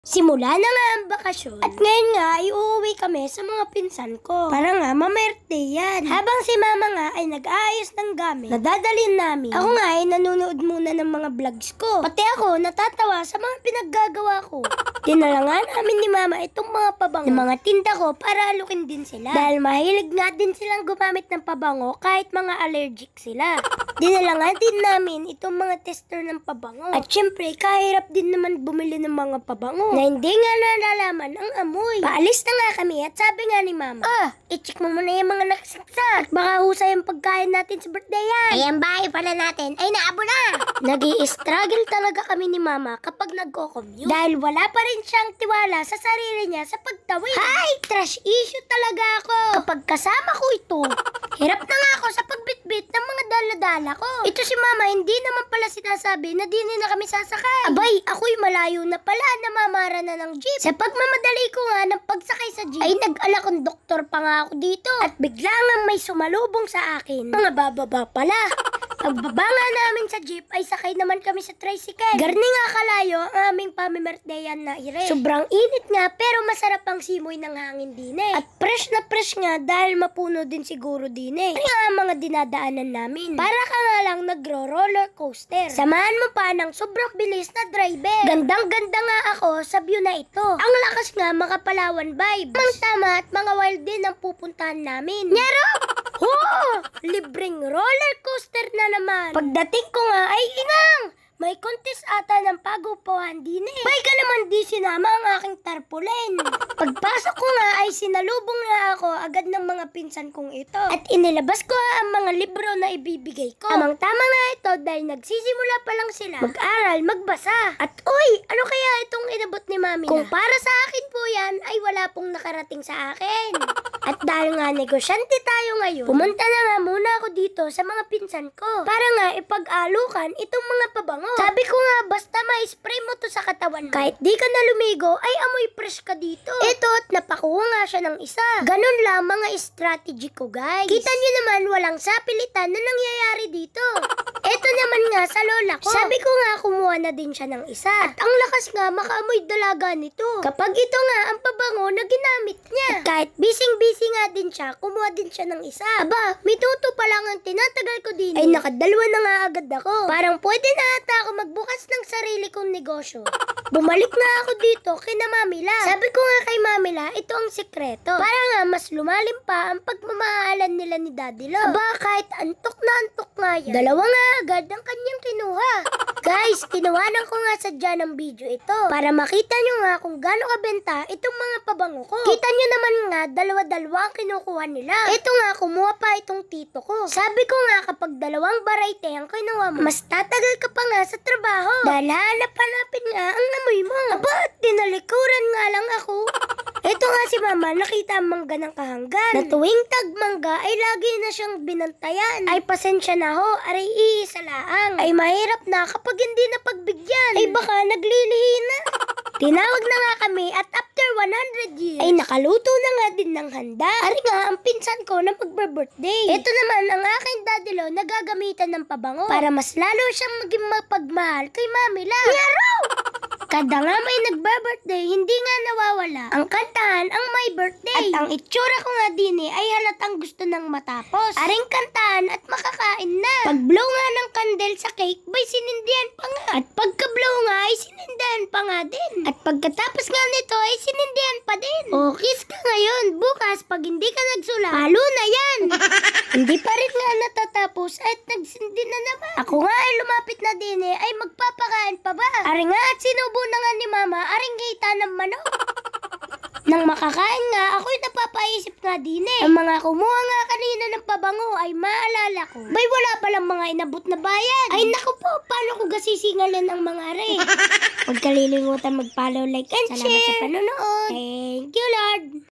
Simula na nga ang bakasyon at ngayon nga ay uuwi kami sa mga pinsan ko. Para nga mamerte yan. Habang si mama nga ay nag-aayos ng gamit na dadalhin namin, ako nga ay nanonood muna ng mga vlogs ko. Pati ako natatawa sa mga pinaggagawa ko. Dinala nga namin ni mama itong mga pabango ng mga tinda ko para alukin din sila. Dahil mahilig nga din silang gumamit ng pabango kahit mga allergic sila. Dinala nga din namin itong mga tester ng pabango. At syempre, kahirap din naman bumili ng mga pabango na hindi nga nalalaman ang amoy. Paalis na nga kami at sabi nga ni mama, i-check mo muna yung mga nakasaksak. Baka husay yung pagkain natin sa birthday yan. Ay, ang bahay pala natin ay naabo na. Nag-i-struggle talaga kami ni mama kapag nagko-commute. Dahil wala pa rin siyang tiwala sa sarili niya sa pagtawid. Ay, trash issue talaga ako. Kapag kasama ko ito, hirap na nga ako sa pagbitbit ng mga dala-dala ko. Ito si mama, hindi naman pala sinasabi na di na kami sasakay. Abay, ako'y malayo na pala na mamara na ng jeep. Sa pagmamadali ko nga ng pagsakay sa jeep, ay nag-ala konduktor pa nga ako dito. At bigla nga may sumalubong sa akin. Mga bababa pala. Pagbaba nga namin sa jeep ay sakay naman kami sa tricycle. Garni nga kalayo ang aming pamimerteyan na ire. Sobrang init nga pero masarap ang simoy ng hangin din eh. At fresh na fresh nga dahil mapuno din siguro din eh. Kaya nga mga dinadaanan namin. Para ka nga lang nagro-roller coaster. Samahan mo pa ng sobrang bilis na driver. Gandang-ganda nga ako sa view na ito. Ang lakas nga Makapalawan vibes. Mang tama at mga wild din ang pupuntahan namin. Nyaro! Libreng roller coaster na naman. Pagdating ko nga ay inang! May contest ata ng pagupuhan din eh. May ka naman di sinama ang aking tarpaulin. Pagpasok ko nga ay sinalubong nga ako agad ng mga pinsan kong ito. At inilabas ko ang mga libro na ibibigay ko. Tamang tama nga ito dahil nagsisimula pa lang sila mag-aral, magbasa. At uy, ano kaya itong inabot ni mami na? Kung para sa akin po yan ay wala pong nakarating sa akin. At dahil nga negosyante tayo ngayon, pumunta na nga muna ako dito sa mga pinsan ko. Para nga ipag-alukan itong mga pabango. Sabi ko nga, basta ma-spray mo to sa katawan mo. Kahit di ka na lumigo, ay amoy fresh ka dito. Ito, at napakuha nga siya ng isa. Ganun lang mga strategy ko, guys. Kita nyo naman, walang sapilitan na nangyayari dito. Ito naman nga sa lola ko. Sabi ko nga, kumuha na din siya ng isa. At ang lakas nga, makaamoy dalaga nito. Kapag ito nga, ang pabango na ginamit niya. At kahit bising-busy nga din siya, kumuha din siya ng isa. Aba, may tuto pa lang ang tinatagal ko din. Ay, nakadalawa na nga agad ako. Parang pwede na ata ako magbukas ng sarili kong negosyo. Bumalik na ako dito kina Mamila. Sabi ko nga kay Mamila, ito ang sekreto. Para nga mas lumalim pa ang pagmamahalan nila ni Daddy Lo. Aba, kahit antok na antok nga yan, dalawa nga agad ang kanyang kinuha. Guys, kinuhanan ko nga sadya ng video ito para makita nyo nga kung gaano kabenta itong mga pabango ko. Kita nyo naman nga, dalawa-dalawa ang kinukuha nila. Ito nga, kumuha pa itong tito ko. Sabi ko nga, kapag dalawang variety ang kinuha mo, mas tatagal ka pa nga sa trabaho. Dahil hanap-hanapin nga ang amoy mo. Aba, tinalikuran nga lang ako. Ito nga si mama, nakita ang mangga ng kahanggan. Na tuwing tagmangga ay lagi na siyang binantayan. Ay pasensya na ho, aray iisa laang. Ay mahirap na kapag hindi na pagbigyan. Ay baka naglilihi na. Tinawag na nga kami at after 100 years, ay nakaluto na nga din ng handa. Ari nga ang pinsan ko na magbe-birthday. Ito naman ang aking Daddy Lo na gagamitan ng pabango para mas lalo siyang maging mapagmahal kay Mamila. Nyaro! Kada nga may nagbe-birthday, hindi nga nawawala ang kantahan ang my birthday. At ang itsura ko nga din ay halatang gusto nang matapos. Aring kantahan at makakain na. Pag-blow nga ng candle sa cake, bay sinindihan pa nga. At pagka-blow nga ay sinindihan pa nga din. At pagkatapos nga nito ay sinindihan pa din. O, kiss ka ngayon. Bukas, pag hindi ka nagsula, palo na yan. Hindi pa rin nga natatapos at nagsindi na naman. Ako nga ay lumapit na din ay magpapakain pa ba? Aring nga at sinubo na nga ni mama, aring kita ng manok. Nang makakain nga, ako'y napapaisip nga din Ang mga kumuha nga kanina ng pabango ay maalala ko. Bay, wala palang mga inabot na bayan. Ay naku po, paano ko gasisingalan ang mga are? Huwag kalilimutan mag-follow, like, and share. Salamat sa panonood. Thank you, Lord.